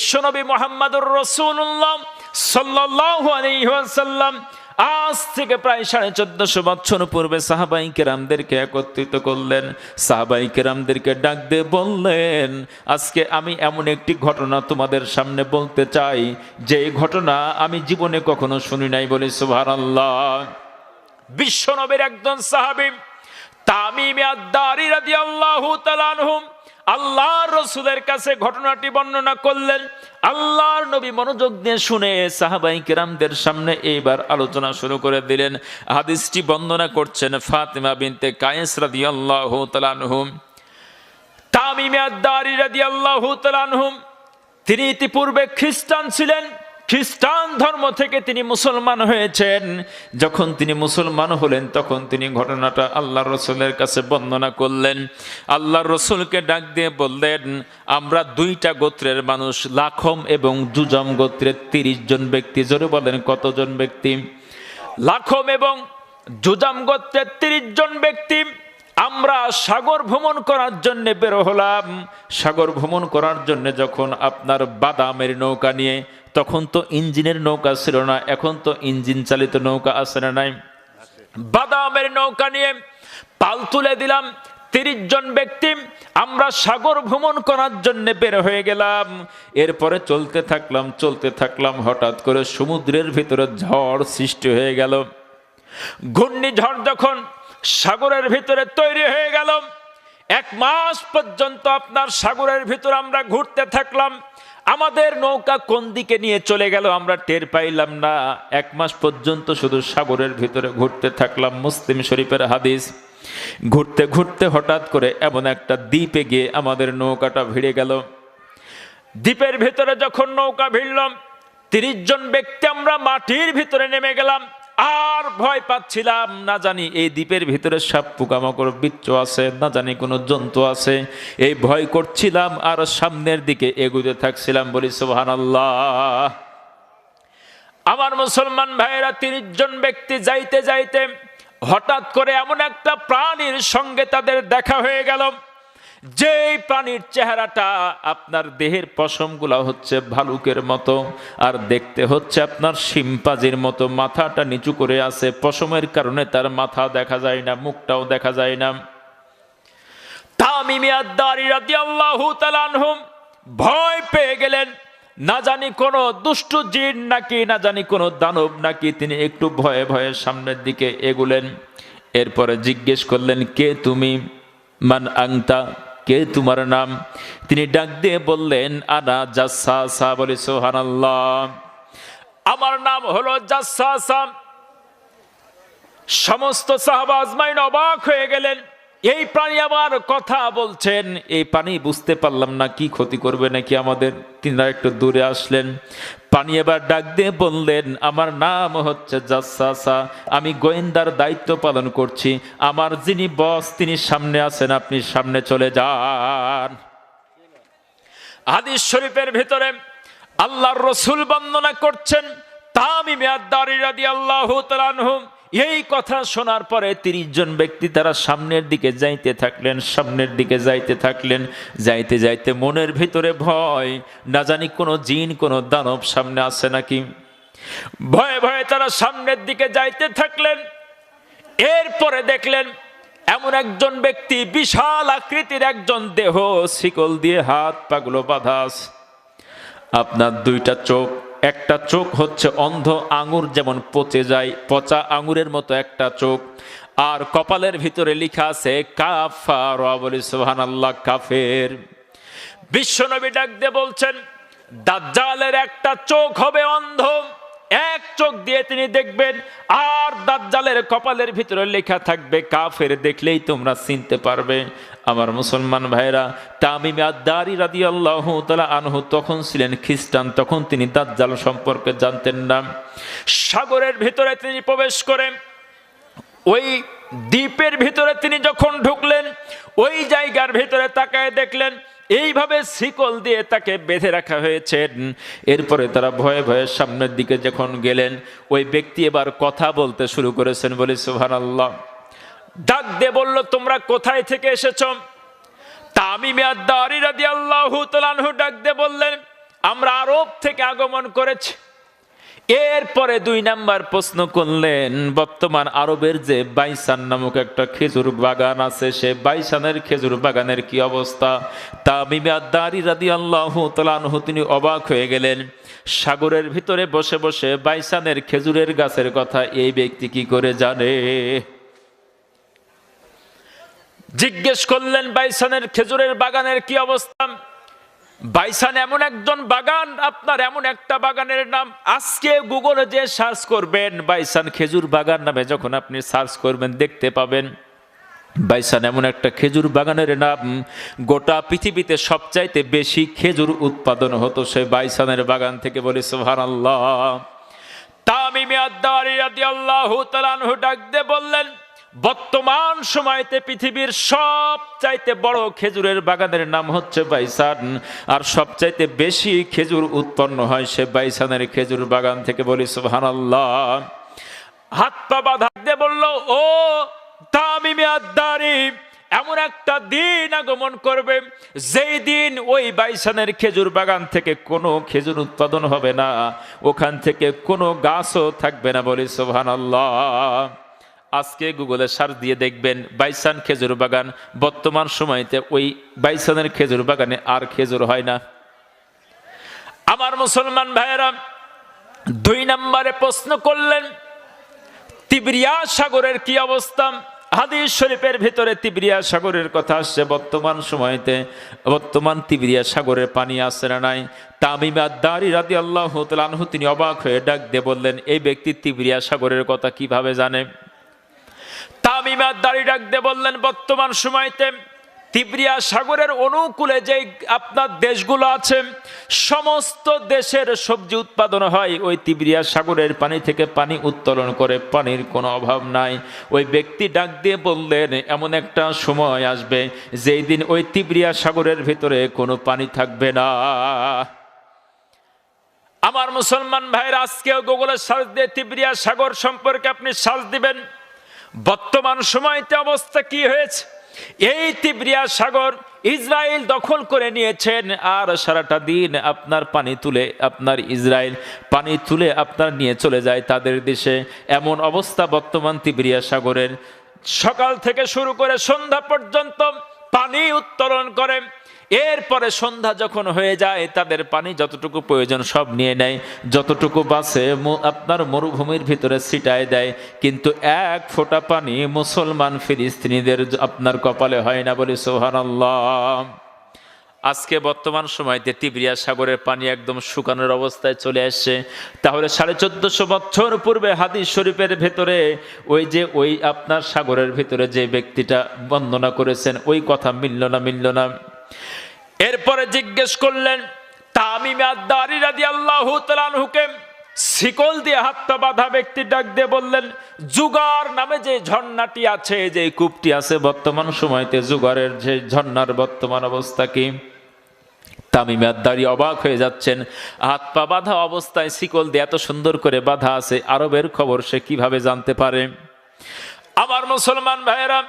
বিশ্বনবী মুহাম্মদুর রাসূলুল্লাহ সাল্লাল্লাহু আলাইহি ওয়াসাল্লাম আজ থেকে প্রায় 1450 বছর পূর্বে সাহাবায়ে কেরামদেরকে একত্রিত করলেন। সাহাবায়ে কেরামদেরকে ডাক দিয়ে বললেন, আজকে আমি এমন একটি ঘটনা তোমাদের সামনে বলতে চাই, যে ঘটনা আমি জীবনে কখনো শুনি নাই। বলি সুবহানাল্লাহ। বিশ্বনবীর একজন সাহাবী তামিম আদ-দারি রাদিয়াল্লাহু তাআলা আনহু আল্লাহর রাসূলের কাছে ঘটনাটি বর্ণনা করলেন। আল্লাহর নবী মনোযোগ দিয়ে শুনে সাহাবায়ে কেরামদের সামনে এইবার আলোচনা শুরু করে দিলেন। হাদিসটি বর্ণনা করছেন ফাতিমা বিনতে কায়েস রাদিয়াল্লাহু তাআলা আনহু। তামিম আদ-দারি রাদিয়াল্লাহু তাআলা আনহু তিনি ইতিপূর্বে খ্রিস্টান ছিলেন। খ্রিস্টান ধর্ম থেকে তিনি মুসলমান হয়েছেন। যখন তিনি মুসলমান হলেন তখন তিনি ঘটনাটা আল্লাহর রাসূলের কাছে বর্ণনা করলেন। আল্লাহর রাসূলকে ডাক দিয়ে বললেন, আমরা দুইটা গোত্রের মানুষ, লাখম এবং জুজাম গোত্রের 30 জন ব্যক্তি। জোরে বলেন কতজন ব্যক্তি? লাখম এবং জুজাম গোত্রের 30 জন ব্যক্তি আমরা সাগর ভ্রমণ করার জন্য বের হলাম। সাগর ভ্রমণ করার জন্য যখন আপনার বাদামের নৌকা নিয়ে, তখন তো ইঞ্জিনের নৌকা ছিল না, এখন তো ইঞ্জিন চালিত নৌকা আছে না নাই? বাদামের নৌকা নিয়ে পাল তুলে দিলাম। 30 জন ব্যক্তি আমরা সাগর ভ্রমণ করার জন্য বের হয়ে গেলাম। এরপরে চলতে থাকলাম, হঠাৎ করে সমুদ্রের ভিতরে ঝড় সৃষ্টি হয়ে গেল। ঘূর্ণিঝড় যখন সাগরের ভিতরে তৈরি হয়ে গেল, 1 মাস পর্যন্ত আপনার সাগরের ভিতরে আমরা ঘুরতে থাকলাম। আমাদের নৌকা কোন দিকে নিয়ে চলে গেল আমরা টের পাইলাম না। 1 মাস পর্যন্ত শুধু সাগরের ভিতরে ঘুরতে থাকলাম। মুসলিম শরীফের হাদিস। ঘুরতে ঘুরতে হঠাৎ করে এমন একটা দ্বীপে গিয়ে আমাদের নৌকাটা ভিড়ে গেল। দ্বীপের ভিতরে যখন নৌকা ভিড়লাম, 30 জন ব্যক্তি আমরা মাটির ভিতরে নেমে গেলাম। আর ভয় পাচ্ছিলাম, না জানি এই দ্বীপের ভিতরে সাপ পোকামাকড় বিচ্ছু আছে, না জানি কোনো জন্তু আছে। এই ভয় করছিলাম আর সামনের দিকে এগুতে থাকছিলাম। বলি সুবহানাল্লাহ। আমার মুসলমান ভাইয়েরা, 30 জন ব্যক্তি যাইতে যাইতে হঠাৎ করে এমন একটা প্রাণীর সঙ্গে তাদের দেখা হয়ে গেল, যেই প্রাণীর চেহারাটা আপনার দেহের পশমগুলা হচ্ছে ভালুকের মতো, আর দেখতে হচ্ছে আপনার শিম্পাজির মতো। মাথাটা নিচু করে আছে, পশমের কারণে তার মাথা দেখা যায় না, মুখটাও দেখা যায় না। তামিম আদ-দারি রাদিয়াল্লাহু তাআলা আনহু ভয় পেয়ে গেলেন। না জানি কোন দুষ্ট জিন নাকি, না জানি কোন দানব নাকি। তিনি একটু ভয়ে ভয়ে সামনের দিকে এগুলেন। এরপরে জিজ্ঞেস করলেন, কে তুমি? মান আংতা? কে তোমার নাম? তিনি ডাক দিয়ে বললেন, আনা জাসসাসা। বলি সুবহানাল্লাহ। আমার নাম হলো জাসসাসা। সমস্ত সাহাবা আজমাইন অবাক হয়ে গেলেন, এই প্রাণী আবার কথা বলছেন। এই প্রাণী বুঝতে পারলাম না কি ক্ষতি করবে নাকি আমাদের। তিনারা একটু দূরে আসলেন। পানি এবার ডাক দিয়ে বললেন, আমার নাম হচ্ছে জাসসাসা, আমি গোয়েন্দার দায়িত্ব পালন করছি। আমার যিনি বস তিনি সামনে আছেন, আপনি সামনে চলে যান। হাদিস শরীফের ভিতরে আল্লাহর রাসূল বর্ণনা করছেন, তামিম আদ-দারি রাদিয়াল্লাহু তাআলা আনহু এই কথা শোনার পরে 30 জন ব্যক্তি তারা সামনের দিকে যাইতে থাকলেন। যাইতে যাইতে মনের ভিতরে ভয়, না জানি কোনো জিন কোনো দানব সামনে আছে নাকি। ভয়ে ভয়ে তারা সামনের দিকে যাইতে থাকলেন। এরপরে দেখলেন এমন একজন ব্যক্তি, বিশাল আকৃতির একজন দেহ, শিকল দিয়ে হাত পাগুলো বাঁধা আছে। আপনার 2টা চোখ, একটা চোখ হচ্ছে অন্ধ আঙ্গুর যেমন পচে যায়, পচা আঙ্গুরের মতো একটা চোখ। আর কপালের ভিতরে লেখা আছে কাফার। বলি সুবহানাল্লাহ, কাফের। বিশ্বনবী ডাক দিয়ে বলছেন, দাজ্জালের একটা চোখ হবে অন্ধ, এক চোখ দিয়ে তিনি দেখবেন, আর দাজ্জালের কপালের ভিতরে লেখা থাকবে কাফের। দেখলেই তোমরা চিনতে পারবে। আমার মুসলমান ভাইরা, তামিম আদ-দারি রাদিয়াল্লাহু তাআলা আনহু তখন ছিলেন খ্রিস্টান। তখন তিনি দাজ্জাল সম্পর্কে জানতেন না। সাগরের ভিতরে তিনি প্রবেশ করেন। ওই দ্বীপের ভিতরে তিনি যখন ঢুকলেন, ওই জায়গার ভিতরে তাকায় দেখলেন এইভাবে শিকল দিয়ে তাকে বেঁধে রাখা হয়েছে। এরপরে তারা ভয়ে ভয়ে সামনের দিকে যখন গেলেন, ওই ব্যক্তি এবার কথা বলতে শুরু করেছেন। বলি সুবহানাল্লাহ। ডাক দিয়ে বলল, তোমরা কোথায় থেকে এসেছো? তামিম আদ-দারি রাদিয়াল্লাহু তাআলা আনহু ডাক দিয়ে বললেন, আমরা আরব থেকে আগমন করেছি। এরপরে ২ নাম্বার প্রশ্ন করলেন, বর্তমান আরবের যে বাইসান নামক একটা খেজুর বাগান আছে, সে বাইসানের খেজুর বাগানের কি অবস্থা? তামিম আদ-দারি রাদিয়াল্লাহু তাআলা আনহু তিনি অবাক হয়ে গেলেন। সাগরের ভিতরে বসে বসে বাইসানের খেজুরের গাছের কথা এই ব্যক্তি কি করে জানে? জিজ্ঞেস করলেন, বাইসানের খেজুরের বাগানের কি অবস্থা? বাইসান এমন একজন বাগান, আপনার এমন একটা বাগানের নাম, আজকে গুগলে যে সার্চ করবেন বাইসান খেজুর বাগান নামে, যখন আপনি সার্চ করবেন দেখতে পাবেন বাইসান এমন একটা খেজুর বাগানের নাম, গোটা পৃথিবীতে সবচাইতে বেশি খেজুর উৎপাদন হতো সে বাইসানের বাগান থেকে। বলি সুবহানাল্লাহ। তামিম আদ-দারি রাদিয়াল্লাহু তাআলা আনহু ডাক দিয়ে বললেন, বর্তমান সময়তে পৃথিবীর সবচাইতে বড় খেজুরের বাগানের নাম হচ্ছে বাইসান, আর সবচাইতে বেশি খেজুর উৎপন্ন হয় সে বাইসানের খেজুর বাগান থেকে। বলি সুবহানাল্লাহ। হাত পা বাঁধা দিয়ে বলল, ও তামিম আদ-দারি, এমন একটা দিন আগমন করবে যেই দিন ওই বাইসানের খেজুর বাগান থেকে কোনো খেজুর উৎপাদন হবে না, ওখান থেকে কোনো গাছও থাকবে না। বলি সুবহানাল্লাহ। আজকে গুগলে সার্চ দিয়ে দেখবেন বাইসান খেজুর বাগান, বর্তমান সময়তে ওই বাইসানের খেজুর বাগানে আর খেজুর হয় না। আমার মুসলমান ভাইয়েরা, ২ নম্বরে প্রশ্ন করলেন, তিবরিয়া সাগরের কি অবস্থা? হাদিস শরীফের ভিতরে তিবরিয়া সাগরের কথা আসছে। বর্তমান তিবরিয়া সাগরের পানি আছে না নাই? তামিম আদ-দারি রাদিয়াল্লাহু তাআলা আনহু তিনি অবাক হয়ে ডাক দিয়ে বললেন, এই ব্যক্তি তিবরিয়া সাগরের কথা কিভাবে জানে? তামিম আদ-দারি ডাক দিয়ে বললেন, বর্তমান সময়তে তিবরিয়া সাগরের অনুকূলে যে আপনার দেশগুলো আছে, সমস্ত দেশের সবজি উৎপাদন হয় ওই তিবরিয়া সাগরের পানি থেকে। পানি উত্তোলন করে, পানির কোনো অভাব নাই। ওই ব্যক্তি ডাক দিয়ে বললেন, এমন একটা সময় আসবে যেই দিন ওই তিবরিয়া সাগরের ভিতরে কোনো পানি থাকবে না। আমার মুসলমান ভাইরা, আজকেও গুগলে সার্চ দিয়ে তিবরিয়া সাগর সম্পর্কে আপনি সার্চ দিবেন, বর্তমান সময়তে অবস্থা কি হয়েছে। এই তিবরিয়া সাগর ইসরায়েল দখল করে নিয়েছেন, আর সারাটা দিন আপনার পানি তুলে ইসরায়েল পানি তুলে আপনার নিয়ে চলে যায় তাদের দেশে। এমন অবস্থা বর্তমান তিবরিয়া সাগরের। সকাল থেকে শুরু করে সন্ধ্যা পর্যন্ত পানি উত্তোলন করে, এরপরে সন্ধ্যা যখন হয়ে যায় তাদের পানি যতটুকু প্রয়োজন সব নিয়ে নেয়, যতটুকু বাঁচে আপনার মরুভূমির ভিতরে ছিটায় দেয়, কিন্তু এক ফোঁটা পানি মুসলমান ফিলিস্তিনিদের আপনার কপালে হয় না। বলি সুবহানাল্লাহ। আজকে বর্তমান সময়তে তিবরিয়া সাগরের পানি একদম শুকানোর অবস্থায় চলে আসছে। তাহলে 1450 বছর পূর্বে হাদিস শরীফের ভেতরে ওই আপনার সাগরের ভিতরে যে ব্যক্তিটা বর্ণনা করেছেন, ওই কথা মিলল না। এরপরে জিজ্ঞেস করলেন, তামিম আদ-দারি রাদিয়াল্লাহু তাআলা আনহুকে শিকল দিয়ে হাতটা বাঁধা ব্যক্তি ডাক দিয়ে বললেন, জুগার নামে যে ঝর্ণাটি আছে, যে কূপটি আছে, বর্তমান সময়তে জুগারের যে ঝর্ণার বর্তমান অবস্থা কি? তামিম আদ-দারি অবাক হয়ে যাচ্ছেন। হাত পা বাঁধা অবস্থায় শিকল দিয়ে এত সুন্দর করে বাঁধা আছে, আরবের খবর সে কিভাবে জানতে পারে? আমার মুসলমান ভাইয়েরা,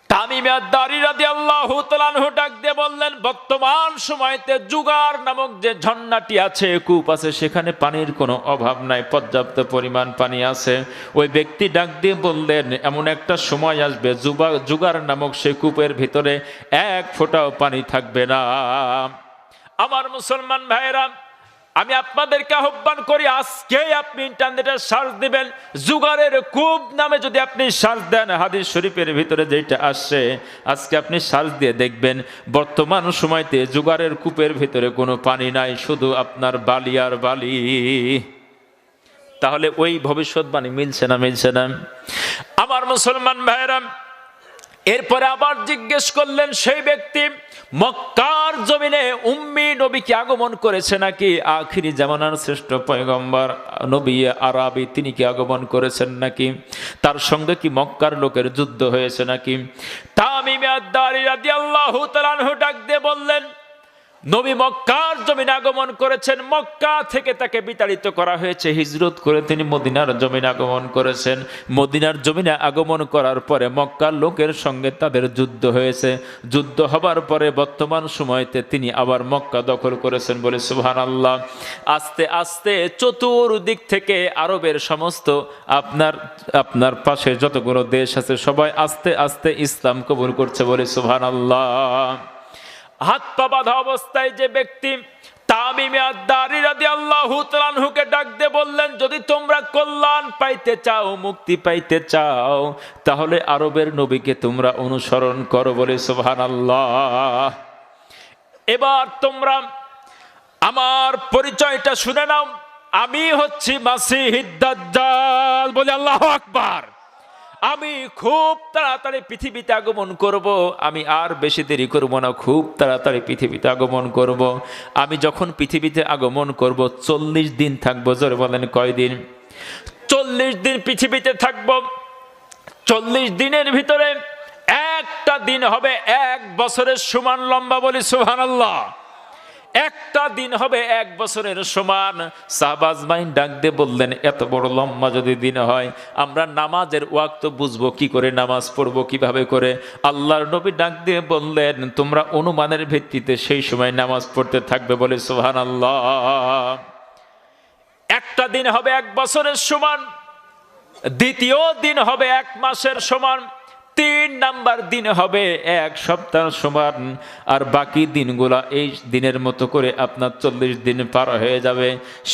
তামিম আদ-দারি রাদিয়াল্লাহু তাআলা আনহু ডাক দিয়ে বললেন, বর্তমান সময়তে জুগার নামক যে ঝর্ণাটি আছে, কূপ আছে, সেখানে পানির কোনো অভাব নাই, পর্যাপ্ত পরিমাণ পানি আছে। ওই ব্যক্তি ডাক দিয়ে বললেন, এমন একটা সময় আসবে জুগার নামক সেই কূপের ভিতরে এক ফোঁটাও পানি থাকবে না। আমার মুসলমান ভাইয়েরা, আমি আপনাদেরকে আহ্বান করি, আজকেই আপনি ইন্টারনেটে সার্চ দিবেন, জুগারের কূপ নামে যদি আপনি সার্চ দেন, হাদিস শরীফের ভিতরে যেটা আসছে, আজকে আপনি সার্চ দিয়ে দেখবেন বর্তমান সময়তে জুগারের কূপের ভিতরে কোনো পানি নাই, শুধু আপনার বালি আর বালি। তাহলে ওই ভবিষ্যৎবাণী মিলছে না? আমার মুসলমান ভাইয়েরা, এরপরে আবার জিজ্ঞেস করলেন, সেই ব্যক্তি মক্কার জমিনে উম্মি নবী কি আগমন করেছে নাকি? আখিরি জামানার শ্রেষ্ঠ পয়গম্বর নবী আরবি তিনি কি আগমন করেছেন নাকি? তার সঙ্গে কি মক্কার লোকের যুদ্ধ হয়েছে নাকি? তামিম আদ-দারি রাদিয়াল্লাহু তাআলা আনহু ডাক দিয়ে বললেন, নবী মক্কার জমিনে আগমন করেছেন, মক্কা থেকে তাকে বিতাড়িত করা হয়েছে, হিজরত করে তিনি মদিনার জমিনে আগমন করেছেন। মদিনার জমিনে আগমন করার পরে মক্কার লোকের সঙ্গে তাদের যুদ্ধ হয়েছে, যুদ্ধ হবার পরে বর্তমান সময়তে তিনি আবার মক্কা দখল করেছেন বলে সুবহানাল্লাহ। আস্তে আস্তে চতুর্দিক থেকে আরবের সমস্ত আপনার পাশে যতগুলো দেশ আছে সবাই আস্তে আস্তে ইসলাম কবুল করছে বলে সুবহানাল্লাহ। হাত পা বাঁধা অবস্থায় যে ব্যক্তি তামিমে আদ-দারি রাদিয়াল্লাহু তাআলা আনহুকে ডাক দিয়ে বললেন, যদি তোমরা কল্যাণ পাইতে চাও, মুক্তি পাইতে চাও, তাহলে আরবের নবীকে তোমরা অনুসরণ করো বলে সুবহানাল্লাহ। এবার তোমরা আমার পরিচয়টা শুনে নাও, আমি হচ্ছি মাসিহুদ দাজ্জাল বলে আল্লাহু আকবার। আমি খুব তাড়াতাড়ি পৃথিবীতে আগমন করব, আমি আর বেশি দেরি করব না, খুব তাড়াতাড়ি পৃথিবীতে আগমন করব। আমি যখন পৃথিবীতে আগমন করব 40 দিন থাকবো। জোরে বলেন কয়দিন? 40 দিন পৃথিবীতে থাকব। 40 দিনের ভিতরে একটা দিন হবে 1 বছরের সমান লম্বা বলি সুবহানাল্লাহ। একটা দিন হবে 1 বছরের সমান। সাহাবা আজমাইন ডাক দিয়ে বললেন, এত বড় লম্বা যদি দিন হয়, আমরা নামাজের ওয়াক্ত বুঝবো কি করে, নামাজ পড়বো কিভাবে করে? আল্লাহর নবী ডাক দিয়ে বললেন, তোমরা অনুমানের ভিত্তিতে সেই সময় নামাজ পড়তে থাকবে বলে সুবহানাল্লাহ। একটা দিন হবে 1 বছরের সমান, দ্বিতীয় দিন হবে 1 মাসের সমান, 3 নাম্বার দিন হবে 1 সপ্তাহ সমান, আর বাকি দিনগুলা এই দিনের মতো করে আপনার 40 দিন পার হয়ে যাবে।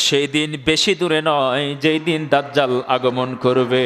সেই দিন বেশি দূরে নয় যেই দিন দাজ্জাল আগমন করবে।